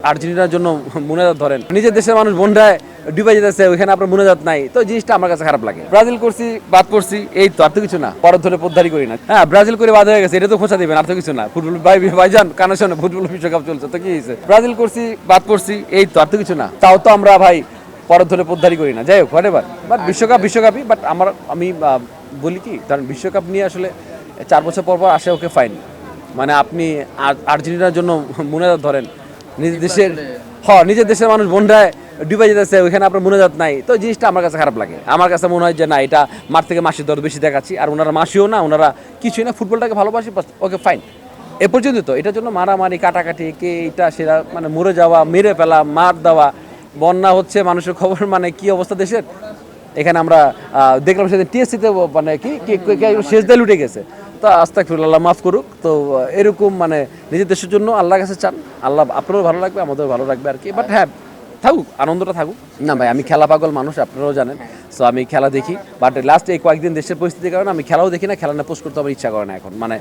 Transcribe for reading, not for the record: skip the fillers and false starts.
আর্জেন্টিনার জন্য মুনাজাত ধরেন, নিজের দেশের মানুষ বন্যায় ডুবে যেতেছে, ওইখানে আপনার মুনাজাত নাই, তো জিনিসটা আমার কাছে খারাপ লাগে। ব্রাজিল করছি, বাদ করছি, এই তো, আর তো কিছু না। পরের ধরে পোদ্দারি করি না। হ্যাঁ, ব্রাজিল করে বাদ হয়ে গেছে, এটা তো খোঁচা দিবেন, আর তো কিছু না। ফুটবল ভাইজান কানের সামনে ফুটবল বিশ্বকাপ চলছে, তো কি হয়েছে? ব্রাজিল করছি, বাদ করছি, এই তো, আর তো কিছু না। তাও তো আমরা ভাই পরের ধরে পোদ্দারি করি না। যাই হোক, হোয়াটএভার, বাট বিশ্বকাপই। বাট আমি বলি কি, কারণ বিশ্বকাপ নিয়ে আসলে 4 বছর পর পর আসে, ওকে ফাইন। মানে আপনি আর্জেন্টিনার জন্য মুনাজাত ধরেন, নিজের দেশের মানুষ বন্যায় ডুবে যেতেছে, ওইখানে আপনার মুনাজাত নাই, তো জিনিসটা আমার কাছে খারাপ লাগে। আমার কাছে মনে হয় যে না, এটা মাঠ থেকে মাসির দর বেশি দেখাচ্ছি, আর ওনারা মাসিও না, ওনারা কিছুই না, ফুটবলটাকে ভালোবাসি, ওকে ফাইন, এ পর্যন্ত। তো এটার জন্য মারামারি কাটাকাটি, কে এটা সেটা, মানে মরে যাওয়া, মেরে ফেলা, মার দেওয়া, বন্যা হচ্ছে, মানুষের খবর, মানে কি অবস্থা দেশের। এখানে আমরা দেখলাম সেদিন টিএসসিতে মানে কি শেষ দিয়ে লুটে গেছে। তো আস্তাগফিরুল্লাহ, মাফ করুক। তো এরকম মানে নিজের দেশের জন্য আল্লাহর কাছে চান, আল্লাহ আপনারও ভালো লাগবে, আমাদেরও ভালো লাগবে আর কি। বাট হ্যাঁ, থাকুক, আনন্দটা থাকুক। না ভাই, আমি খেলা পাগল মানুষ, আপনারাও জানেন। সো আমি খেলা দেখি, বাট লাস্ট এই কয়েকদিন দেশের পরিস্থিতির কারণে আমি খেলাও দেখি না, খেলা না পোস্ট করতে আমার ইচ্ছা করে না এখন, মানে